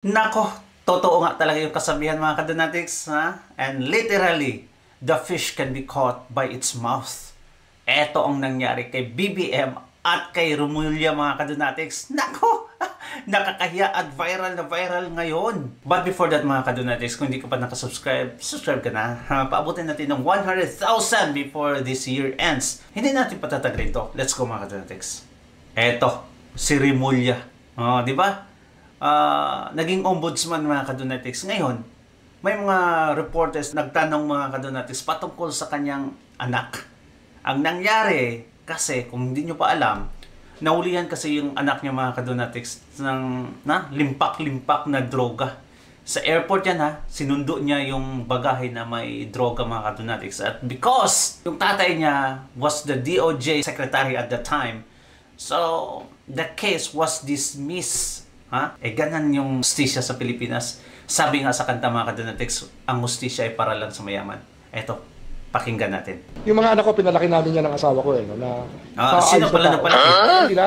Nako, totoo nga talaga yung kasabihan mga kadonatics, ha? And literally, the fish can be caught by its mouth. Eto ang nangyari kay BBM at kay Remulla mga kadonatics. Nako, nakakahiya at viral na viral ngayon. But before that mga kadonatics, kung hindi ka pa nakasubscribe, subscribe ka na. Paabutin natin ng 100,000 before this year ends. Hindi natin patatagalin to. Let's go mga kadonatics. Eto, si Remulla. Oh, di ba? Naging ombudsman mga kadonatics. Ngayon, may mga reporters nagtanong mga kadonatics patungkol sa kanyang anak. Ang nangyari, kasi kung hindi nyo pa alam, naulihan kasi yung anak niya mga kadonatics ng limpak-limpak na droga. Sa airport yan ha, sinundo niya yung bagahe na may droga mga kadonatics. At because yung tatay niya was the DOJ secretary at the time, so the case was dismissed. Ha? Ganan yung hustisya sa Pilipinas. Sabi nga sa kanta mga kadonatics, ang hustisya ay para lang sa mayaman. Eto, pakinggan natin. Yung mga anak ko, pinalaki namin yan ng asawa ko no, na sino pala napalaki?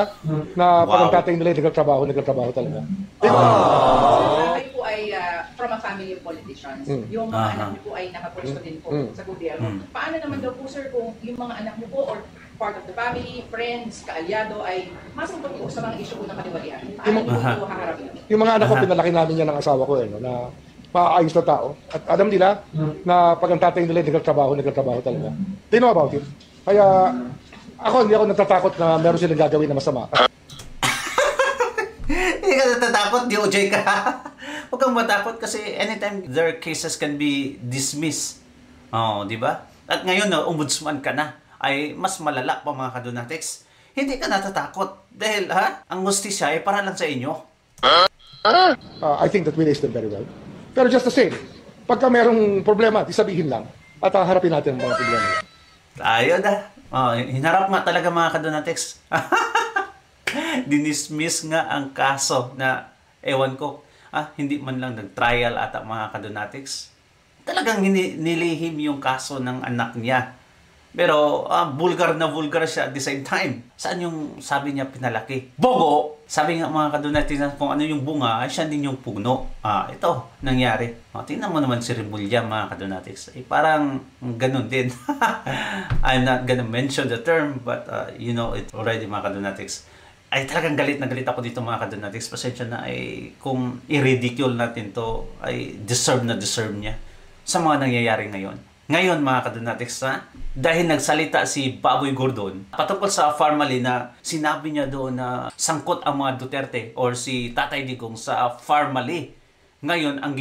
Na parang tatay nila nagtrabaho talaga. Kayo po ay from a family of politicians. Yung mga anak niyo po ay nakapwesto din po sa gobyerno. Paano naman daw po sir kung yung mga anak niyo po or part of the family, friends, kaalyado ay masungkot po sa mga issue po ng katiwalian? Paano niyo po haharapin? Yung mga anak ko, pinalaki namin yan ng asawa ko no, na maayos na tao. At alam nila na pag ang tatay nila nagtrabaho talaga. They know about it. Kaya hindi ako natatakot na meron silang gagawin na masama. Hindi ka natatakot, DOJ ka. Huwag kang matakot kasi anytime their cases can be dismissed. Oh, di ba? At ngayon na ombudsman ka na, ay mas malala pa mga kadonatics. Hindi ka natatakot dahil ang hustisya ay para lang sa inyo. I think that we raised them very well. Pero just the same, pagka merong problema, sabihin lang at harapin natin ang mga problema. Tayo na. Hinarap nga talaga mga kadonatics. Dinismiss nga ang kaso na ewan ko, hindi man lang nag-trial ata mga kadonatics. Talagang nilihim yung kaso ng anak niya. Pero vulgar na vulgar siya at the same time. Saan yung sabi niya pinalaki? Bogo! Sabi nga mga kadonatics kung ano yung bunga, ay siya din yung puno. Ito, nangyari. Tingnan mo naman si Remulla mga kadonatics. Parang ganun din. I'm not gonna mention the term, but you know it already mga kadonatics. Ay talagang galit na galit ako dito mga kadonatics. Pasensya na ay kung i-ridicule natin to, ay deserve na deserve niya sa mga nangyayari ngayon. Ngayon mga kadonatics dahil nagsalita si Baboy Gordon patungkol sa Pharmaly na sinabi niya doon na sangkot ang mga Duterte or si Tatay Digong sa Pharmaly. Ngayon ang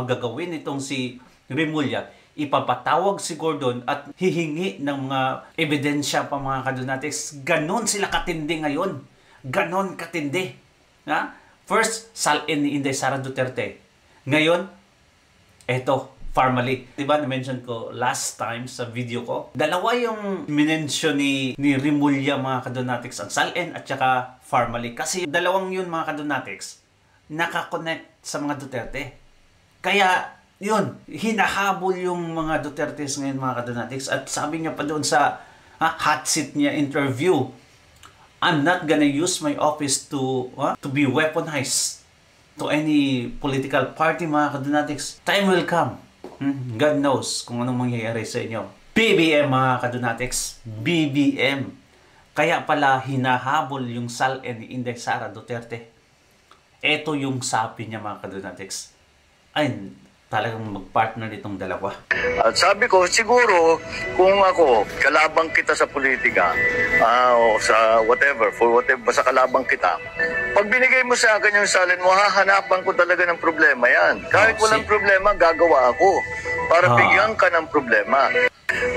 gagawin nitong si Remulla, ipapatawag si Gordon at hihingi ng mga ebidensya pa mga kadonatics. Ganon sila katindi ngayon. Ganon katindi. First, salin ni Inday Sara Duterte. Ngayon, eto, Pharmaly. Diba, na-mention ko last time sa video ko. Dalawa yung minensyon ni Remulla mga kadonatics, ang Salin at saka Pharmaly. Kasi dalawang yun mga kadonatics, nakakonect sa mga Duterte. Kaya, yun, hinahabol yung mga Dutertes ngayon mga kadonatics. At sabi niya pa doon sa hot seat niya interview, I'm not gonna use my office to be weaponized to any political party mga kadonatics. Time will come. God knows kung anong mangyayari sa inyo. BBM mga kadonatics. BBM. Kaya pala hinahabol yung Salin ni Inday Sara Duterte. Ito yung sabi niya mga kadonatics. Ay, talagang mag-partner itong dalawa. At sabi ko, siguro, kung ako, kalabang kita sa politika, o sa whatever, basta kalabang kita, pag binigay mo sa akin yung Salin mo, hahanapan ko talaga ng problema yan. Kahit walang problema, gagawa ako para bigyan ka ng problema.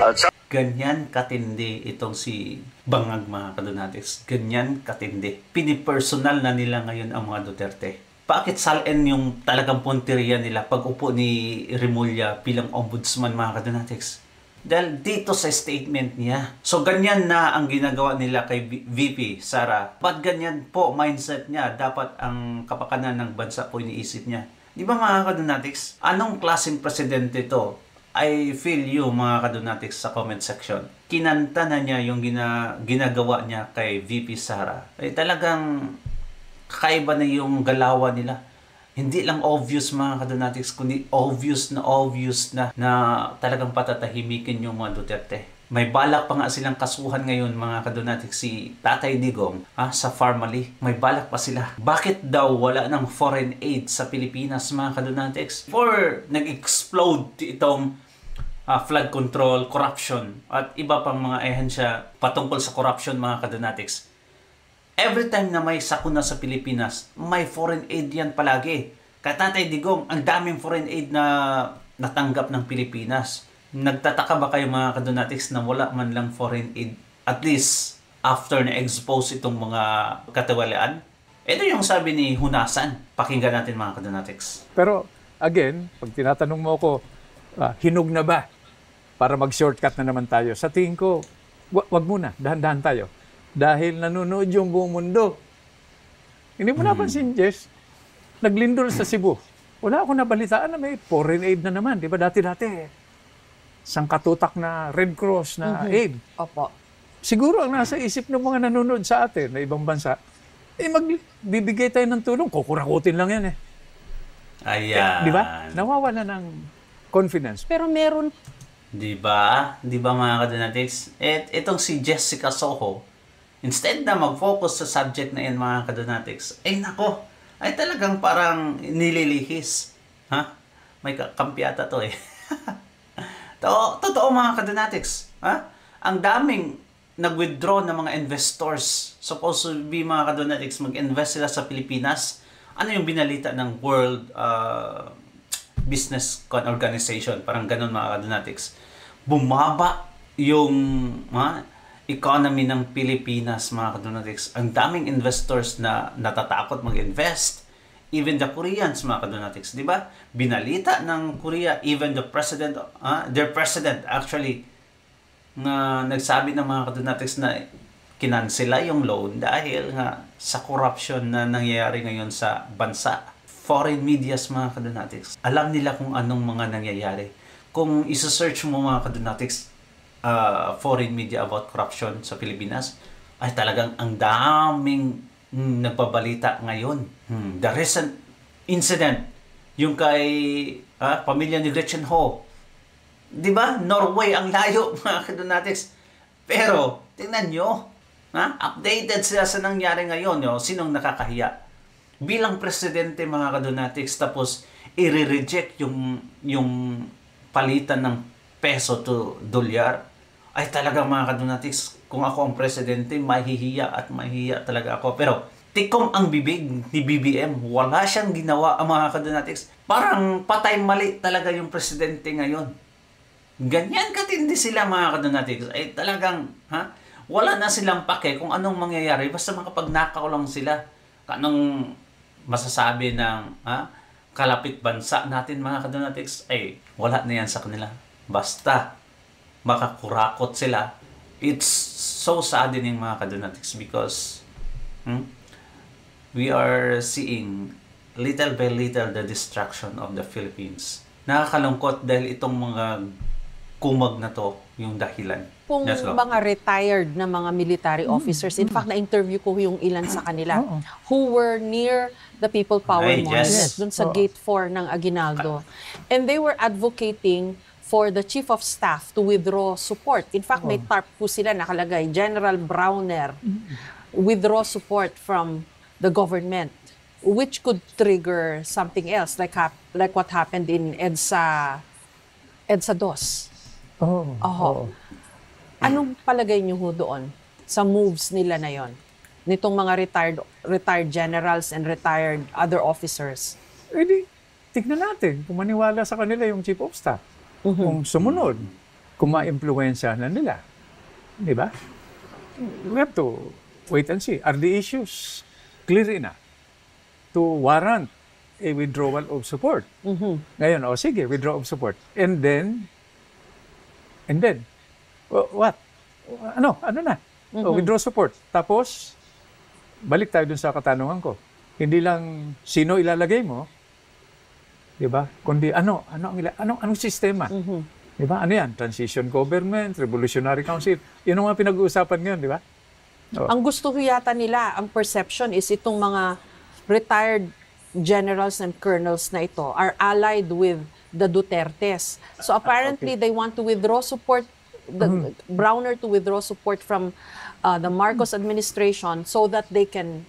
At ganyan katindi itong si Bangag mga kadonatics. Ganyan katindi. Pinipersonal na nila ngayon ang mga Duterte. Bakit Salin yung talagang punteriya nila pag upo ni Remulla bilang ombudsman mga kadonatics? Dahil dito sa statement niya. So ganyan na ang ginagawa nila kay VP Sara. Ba't ganyan po mindset niya? Dapat ang kapakanan ng bansa po iniisip niya. Di ba mga kadonatics? Anong klaseng presidente to? I feel you mga kadonatics sa comment section. Kinanta na niya yung ginagawa niya kay VP Sara. Ay talagang kakaiba na yung galawan nila. Hindi lang obvious mga kadonatics, kundi obvious na talagang patatahimikin yung mga Duterte. May balak pa nga silang kasuhan ngayon mga kadonatics si Tatay Digong sa Farmally. May balak pa sila. Bakit daw wala ng foreign aid sa Pilipinas mga kadonatics? Before nag-explode itong flood control, corruption, at iba pang mga ehensya patungkol sa corruption mga kadonatics. Every time na may sakuna sa Pilipinas, may foreign aid yan palagi. Kaya Tatay Digong, ang daming foreign aid na natanggap ng Pilipinas. Nagtataka ba kayo mga kadonatics na wala man lang foreign aid? At least, after na-expose itong mga katiwalaan? Ito yung sabi ni Hunasan. Pakinggan natin mga kadonatics. Pero again, pag tinatanong mo ako, hinog na ba para mag-shortcut na naman tayo? Sa tingin ko, wag muna, dahan-dahan tayo. Dahil nanonood yung buong mundo. Hindi mo napansin, Jess, naglindol sa Cebu. Wala akong nabalitaan na may foreign aid na naman. Di ba dati-dati, sangkatutak na Red Cross na aid. Opo. Siguro ang nasa isip ng mga nanonood sa atin na ibang bansa, magbibigay tayo ng tulong, kukurakutin lang yan eh. Ayan. Di ba? Nawawala ng confidence. Pero meron. Di ba? Di ba mga kadonatics? Itong si Jessica Soho, instead na mag-focus sa subject na yan mga kadonatics, ay talagang parang nililihis. May kampiyata to eh. Totoo mga kadonatics. Ang daming nag-withdraw ng mga investors. Supposed to be mga kadonatics, mag-invest sila sa Pilipinas. Ano yung binalita ng World Business Organization? Parang ganun mga kadonatics. Bumaba yung economy ng Pilipinas mga kadonatics. Ang daming investors na natatakot mag-invest. Even the Koreans mga kadonatics, di ba? Binalita ng Korea, even the president, their president actually, na nagsabi ng mga kadonatics na kinansela yung loan dahil nga sa corruption na nangyayari ngayon sa bansa. Foreign medias mga kadonatics, alam nila kung anong mga nangyayari. Kung isa-search mo mga kadonatics, foreign media about corruption sa Pilipinas, ay talagang ang daming nagbabalita ngayon. The recent incident, yung kay pamilya ni Gretchen Ho. Di ba? Norway ang layo mga kadonatics. Pero, tingnan nyo, updated sila sa nangyari ngayon. Sinong nakakahiya? Bilang presidente mga kadonatics, tapos i-reject yung palitan ng peso to dolyar, ay talagang mga kadonatics, kung ako ang presidente, mahihiya talaga ako. Pero tikom ang bibig ni BBM, wala siyang ginawa ang mga kadonatics. Parang patay mali talaga yung presidente ngayon. Ganyan katindi sila mga kadonatics, ay talagang wala na silang pake kung anong mangyayari, basta makapagnakaw lang sila. Anong masasabi ng kalapit bansa natin mga kadonatics, ay wala na yan sa kanila. Basta makakurakot sila. It's so saddening mga kadonatics because we are seeing little by little the destruction of the Philippines. Nakakalungkot dahil itong mga kumag na to yung dahilan. Kung mga retired na mga military officers, in fact, na-interview ko yung ilan sa kanila who were near the People Power Monuments, dun sa Gate 4 ng Aguinaldo. And they were advocating for the Chief of Staff to withdraw support. In fact, may tarp po sila nakalagay, General Browner, withdraw support from the government, which could trigger something else, like what happened in EDSA DOS. Anong palagay niyo ho doon sa moves nila na yon? Nitong mga retired generals and retired other officers? Tignan natin kung maniwala sa kanila yung Chief of Staff. Kung sumunod, kung ma-impluensya na nila. Di ba? We have to wait and see. Are the issues clear enough to warrant a withdrawal of support? Ngayon, sige, withdraw of support. And then, what? Ano na? Withdraw support. Tapos, balik tayo dun sa katanungan ko. Hindi lang sino ilalagay mo, di ba? Kundi anong sistema? Di ba? Ano yan? Transition government, revolutionary council. Yun ang mga pinag-uusapan ngayon, di ba? Ang gusto yata nila, ang perception is itong mga retired generals and colonels na ito are allied with the Dutertes. So apparently they want to withdraw support, Browner to withdraw support from the Marcos administration so that they can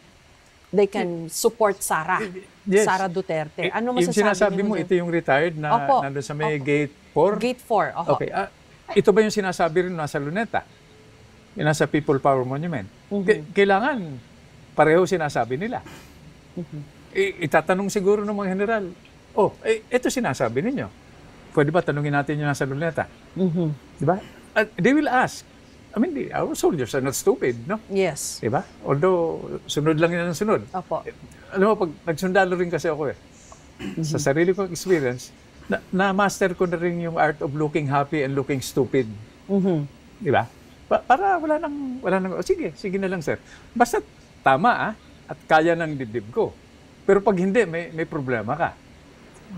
support Sara. Yes. Sara Duterte. Ano Yung masasabi sinasabi mo, niyo? ito yung retired na Opo. nandun sa may Opo. Gate 4? Gate 4. Oho. Okay. Ito ba yung sinasabi rin nasa Luneta? Yung nasa People Power Monument? Kailangan pareho sinasabi nila. Itatanong siguro ng mga general, ito sinasabi ninyo. Pwede ba tanungin natin yung nasa Luneta? Di ba? They will ask. I mean, our soldiers are not stupid, no? Yes. Di ba? Although, sunod lang yun ang sunod. Opo. Alam mo, pag nagsundalo rin kasi ako sa sarili kong experience, na-master ko na rin yung art of looking happy and looking stupid. Di ba? Para wala nang, sige na lang, sir. Basta tama, at kaya ng dibdib ko. Pero pag hindi, may problema ka.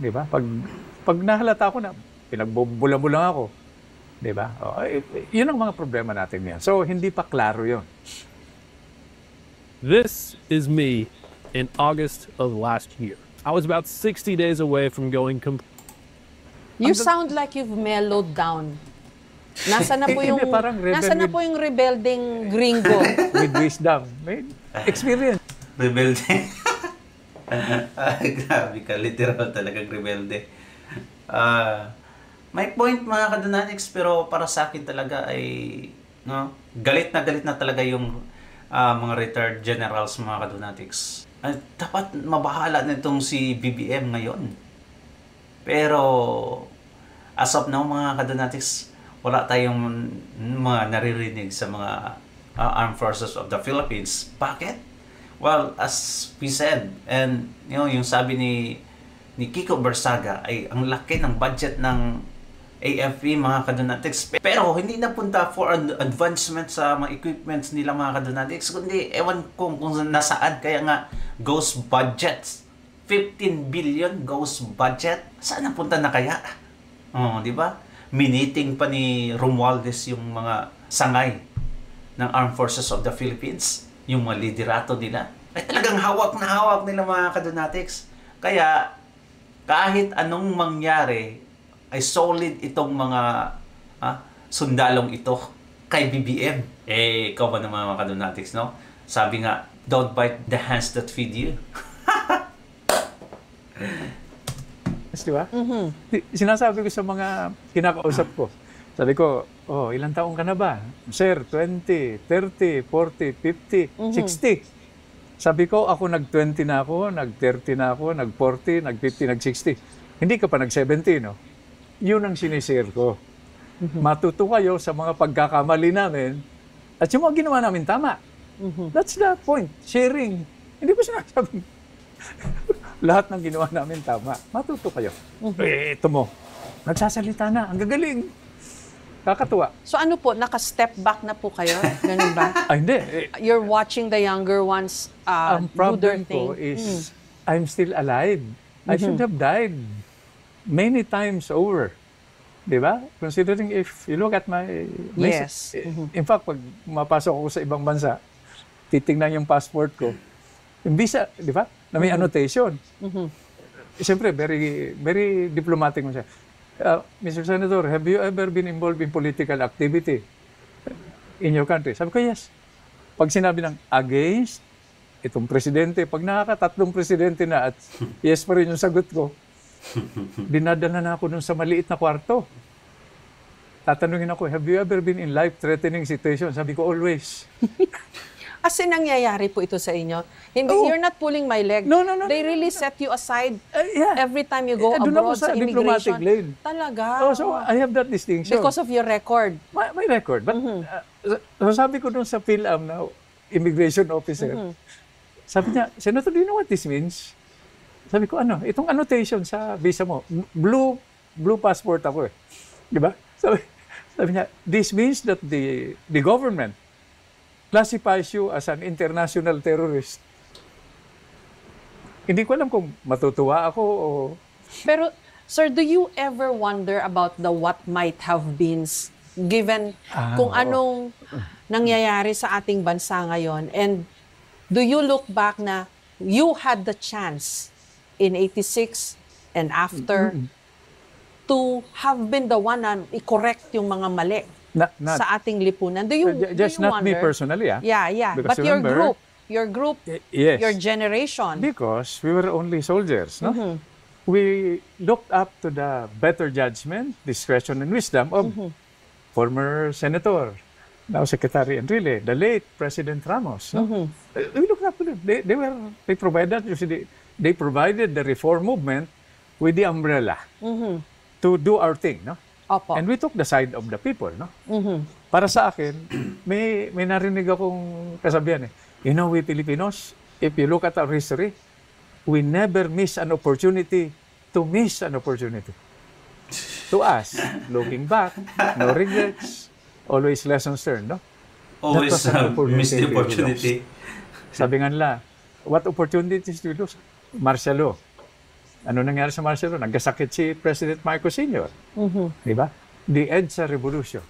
Di ba? Pag nahalata ko na, pinagbubula-bula ako. Di ba? Yun ang mga problema natin yan. So, hindi pa klaro yun. This is me in August of last year. I was about 60 days away from going You sound like you've mellowed down. Nasa na po yung parang rebel nasa na po yung rebelding gringo. With wisdom. May experience. Rebelde. Grabe ka, literal talagang rebelde. May point mga kadonatics, pero para sa akin talaga ay galit na talaga yung mga retired generals mga kadonatics. Dapat mabahala na itong si BBM ngayon. Pero as of now mga kadonatics, wala tayong mga naririnig sa mga Armed Forces of the Philippines. Bakit? Well, as we said, and yung sabi ni Kiko Barsaga ay ang laki ng budget ng AFP mga kadonatics. Pero hindi napunta for advancement sa mga equipments nila mga kadonatics, kundi ewan kung nasaan. Kaya nga, ghost budgets. 15 billion ghost budget. Saan napunta na kaya? Di ba? Miniting pa ni Romualdez yung mga sangay ng Armed Forces of the Philippines, yung mga liderato nila. Ay talagang hawak na hawak nila mga kadonatics. Kaya kahit anong mangyari, ay solid itong mga sundalong ito kay BBM. Ikaw ba naman mga kadonatics, no? Sabi nga, don't bite the hands that feed you. Di ba? Sinasabi ko sa mga kinakausap ko. Sabi ko, ilang taong ka na ba? Sir, 20, 30, 40, 50, 60. Sabi ko, ako nag-20 na ako, nag-30 na ako, nag-40, nag-50, nag-60. Hindi ka pa nag-70, no? Yun ang sinishare ko. Matuto kayo sa mga pagkakamali namin at yung mga ginawa namin tama. That's the point. Sharing. Hindi ko sinasabing lahat ng ginawa namin tama. Matuto kayo. Ito mo. Nagsasalita na. Ang gagaling. Kakatuwa. So ano po, naka-step back na po kayo? Ganun ba? Hindi. You're watching the younger ones Ang do their problem ko thing. is I'm still alive. I should have died many times over. Diba? Considering if you look at my Yes. in fact, pag mapasok ako sa ibang bansa, titingnan yung passport ko. Yung visa, di ba? Na may annotation. Siyempre, very, very diplomatic mo siya. Mr. Senator, have you ever been involved in political activity in your country? Sabi ko, yes. Pag sinabi ng against itong presidente, pag nakakatatlong presidente na at yes pa rin yung sagot ko, dinadala na ako dun sa maliit na kwarto. Tatanungin ako, have you ever been in life-threatening situation? Sabi ko, always. As in, nangyayari po ito sa inyo. Hindi, you're not pulling my leg. No. They really set you aside Yeah. every time you go Doon ako abroad sa sa diplomatic immigration. lane. Talaga? So I have that distinction. Because of your record. My record. But so sabi ko dun sa PhilAm na immigration officer, sabi niya, Senator, do you know what this means? Sabi ko, itong annotation sa visa mo, blue passport ako eh. Di ba? Sabi niya, this means that the government classifies you as an international terrorist. Hindi ko alam kung matutuwa ako o... Pero, sir, do you ever wonder about the what might have been given kung anong nangyayari sa ating bansa ngayon? And do you look back na you had the chance in 86 and after to have been the one na i-correct yung mga mali sa ating lipunan. Do you just do you not me wonder? personally, Yeah. Because But your remember, group, yes, your generation. because we were only soldiers, no? We looked up to the better judgment, discretion, and wisdom of former Senator, now Secretary Enrile, the late President Ramos. No? We looked up to them. They provided, you see, they provided the reform movement with the umbrella to do our thing, no? Opo. And we took the side of the people, no? Para sa akin, may narinig akong kasabihan eh. You know, we Filipinos, if you look at our history, we never miss an opportunity to miss an opportunity. To us, looking back, no regrets, always lessons learned, no? Always miss the opportunity. Sabi nga nila, what opportunities do you lose? Martial law. Ano nangyari sa martial law? Nagkasakit si President Marcos Sr. Di ba? The EDSA revolution.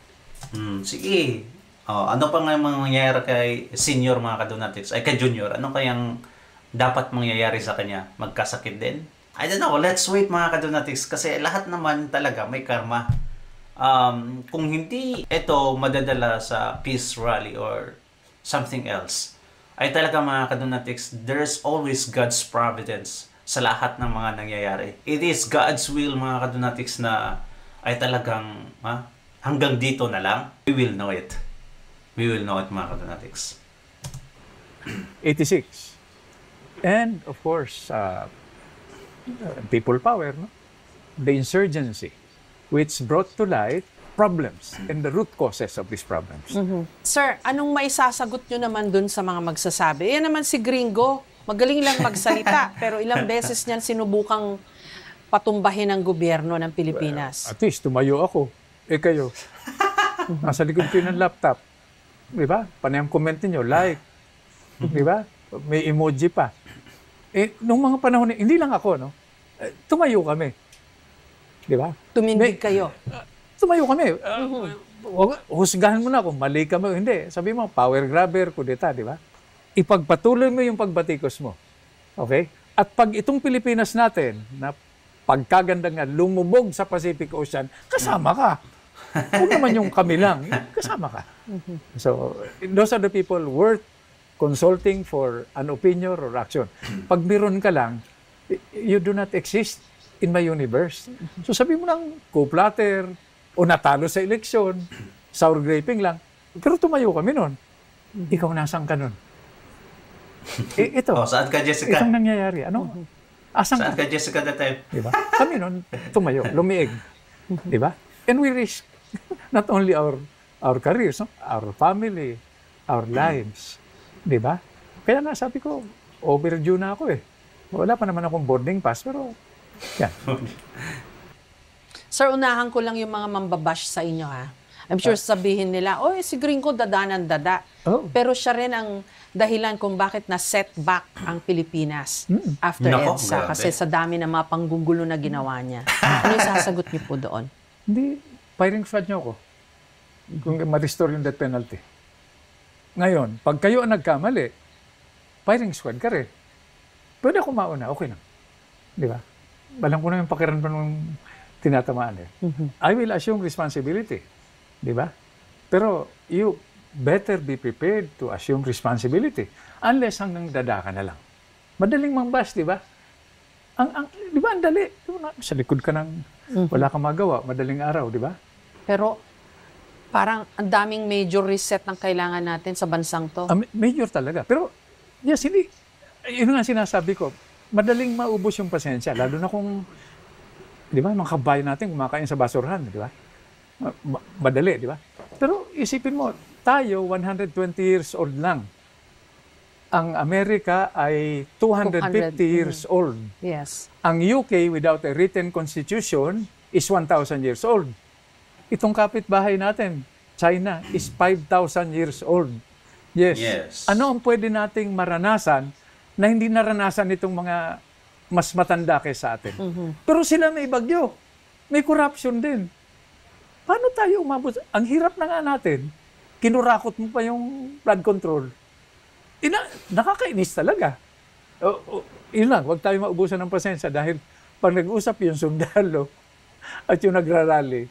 Sige. Ano pa nga mangyayari kay senior mga kadonatics? Ay, kay junior. Ano kayang dapat mangyayari sa kanya? Magkasakit din? I don't know. Let's wait mga kadonatics. Kasi lahat naman talaga may karma. Kung hindi ito madadala sa peace rally or something else, ay talaga mga kadonatics, there's always God's providence sa lahat ng mga nangyayari. It is God's will mga kadonatics na ay talagang hanggang dito na lang. We will know it. We will know it mga kadonatics. 86. And of course, people power, no? The insurgency, which brought to light problems and the root causes of these problems. Sir, anong maisasagot nyo naman dun sa mga magsasabi? Yan naman si Gringo, magaling lang magsalita, pero ilang beses niyan sinubukang patumbahin ang gobyerno ng Pilipinas. At least, tumayo ako. Kayo, nasa likod kayo ng laptop. Di ba? Panayang comment niyo, like. Di ba? May emoji pa. Nung mga panahon, hindi lang ako, no? Tumayo kami. Di ba? Tumindig kayo. Tumayo kami. Husgahan mo na kung mali kami o hindi. Sabi mo, power grabber, kudeta, di ba? Ipagpatuloy mo yung pagbatikos mo. Okay? At pag itong Pilipinas natin, na pagkaganda nga, lumubog sa Pacific Ocean, kasama ka. Kung naman yung kami lang, kasama ka. So, those are the people worth consulting for an opinion or action. Pag meron ka lang, you do not exist in my universe. So sabi mo lang, co-platter, o natalo sa eleksyon, sour graping lang. Pero tumayo kami nun. Ikaw nasaan ka nun? Ito. Saan ka, Jessica? Itong nangyayari. Ano? Saan ka, Jessica, that time? Diba? Kami nun, tumayo, lumiig. Diba? And we risk not only our careers, no? Our family, our lives. Diba? Kaya nga sabi ko, overdue na ako eh. Wala pa naman akong boarding pass, pero yan. Sir, unahan ko lang yung mga mambabash sa inyo, ha? I'm sure sabihin nila, si Gringo dadanan dada. Pero siya rin ang dahilan kung bakit na-setback ang Pilipinas after EDSA. Kasi sa dami ng mga panggugulo na ginawa niya. Ano yung sasagot niyo po doon? Hindi, firing squad niyo ako. Kung ma-restore yung death penalty. Ngayon, pag kayo ang nagkamali, firing squad ka rin. Pwede ako mauna, okay na. Di ba? Balang ko na yung pakiramdam ng tinatamaan eh. I will assume responsibility. Di ba? Pero you better be prepared to assume responsibility. Unless hanggang dada ka na lang. Madaling mambas, di ba? Di ba, ang dali. Sa likod ka ng wala kang magawa, madaling araw, di ba? Pero parang ang daming major reset ng kailangan natin sa bansang to. Major talaga. Pero, yes, hindi. Yun nga sinasabi ko, madaling maubos yung pasensya. Lalo na kung, di ba, mga kabayan natin kumakain sa basurahan, di ba? Madali, di ba? Pero isipin mo, tayo, 120 years old lang. Ang Amerika ay 250 years old. Yes. Ang UK, without a written constitution, is 1,000 years old. Itong kapitbahay natin, China, is 5,000 years old. Yes. Ano ang pwede nating maranasan na hindi naranasan itong mga mas matanda kaysa atin? Pero sila may bagyo. May corruption din. Paano tayo umabot? Ang hirap na nga natin. Kinurakot mo pa yung flood control. Nakakainis talaga. Yun lang, huwag tayo maubusan ng pasensya dahil pag nag-usap yung sundalo at yung nagrarally,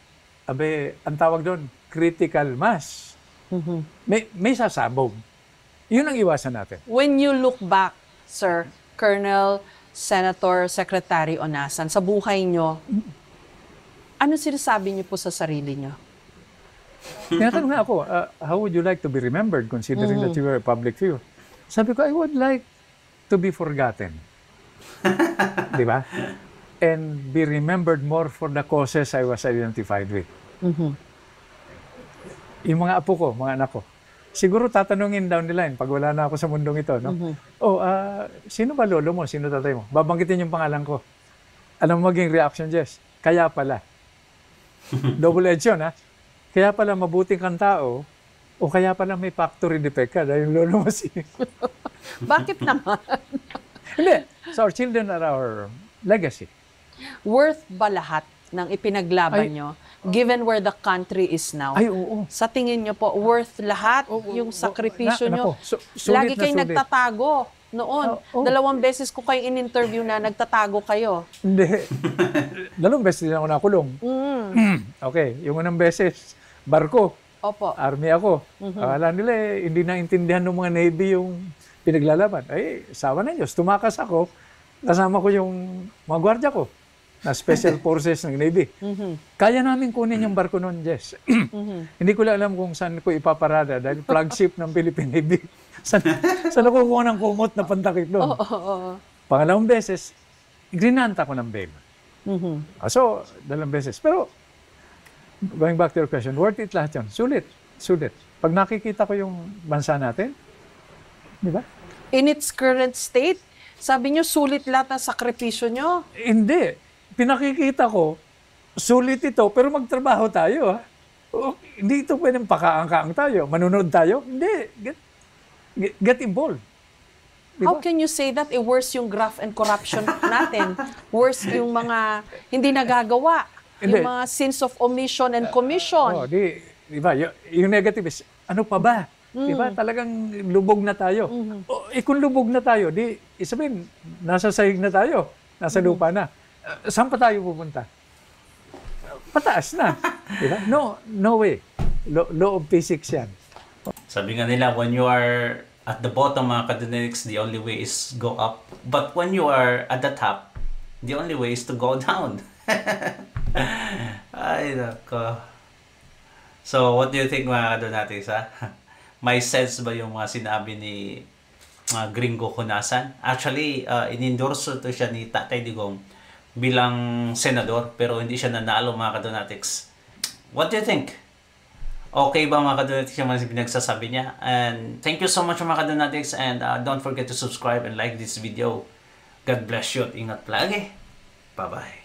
ang tawag doon, critical mass. May sasabog. Yun ang iwasan natin. When you look back, Sir, Colonel, Senator, Secretary Onasan, sa buhay nyo, ano sinasabi niyo po sa sarili nyo? Tinatanong nga ako, how would you like to be remembered considering that you were a public figure? Sabi ko, I would like to be forgotten. Di ba? And be remembered more for the causes I was identified with. Yung mga apo ko, mga anak ko, siguro tatanungin down the line pag wala na ako sa mundong ito, no? Sino ba lolo mo? Sino tatay mo? Babanggitin yung pangalan ko. Alam mo maging reaction, Jess? Kaya pala. Double-edged yun, ha? Kaya pala mabuting kang tao o kaya pala may factory defect ka dahil yung lolo mo Bakit naman? Hindi. So our children are our legacy. Worth ba lahat ng ipinaglaban nyo, given where the country is now? Ay, oo. Sa tingin nyo po, worth lahat yung sakripisyo nyo? Lagi kayong nagtatago noon. 2 beses ko kayo in-interview na nagtatago kayo. Hindi. 2 beses din ako nakulong. Okay, yung unang beses, barko. Opo. Army ako. Akala nila hindi naintindihan ng mga Navy yung pinaglalaban. Ay, sawa na Diyos. Tumakas ako. Kasama ko yung mga gwardiya ko na Special Forces ng Navy. Kaya namin kunin yung barko noon, Jess. Hindi ko lang alam kung saan ko ipaparada dahil flagship ng Philippine Navy. Saan ako kuha ng kumot na pantakip doon? Pangalawang beses, grinanta ko ng bail. So, 2 beses. Pero, going back to your question, worth it lahat yun. Sulit. Pag nakikita ko yung bansa natin, di ba? In its current state, sabi nyo, sulit lahat ng sakripisyo nyo? Hindi. Pinakikita ko, sulit ito, pero magtrabaho tayo. Ha? Hindi ito pwedeng pakaangkaang tayo. Manunod tayo. Hindi. Get involved. Diba? How can you say that? Worse yung graft and corruption natin. Worse yung mga hindi nagagawa. Yung mga sins of omission and commission. Diba? Yung negative is, ano pa ba? Diba? Talagang lubog na tayo. Kung lubog na tayo, sabihin, nasa sahig na tayo. Nasa lupa na. Saan pa tayo pupunta? Pataas na. Diba? No way. Law of physics yan. Sabi nga nila, when you are at the bottom, mga kadonetics, the only way is go up. But when you are at the top, the only way is to go down. Ay, nako. So, what do you think, mga kadonetics, ha? May sense ba yung mga sinabi ni Gringo Honasan? Actually, in-endorse ito siya ni Tatay Digong bilang senador, pero hindi siya nanalo, mga kadonetics. What do you think? Okay ba, mga kadonetics, yung mga pinagsasabi niya? And thank you so much, mga kadonetics, and don't forget to subscribe and like this video. God bless you at ingat palagi. Bye-bye.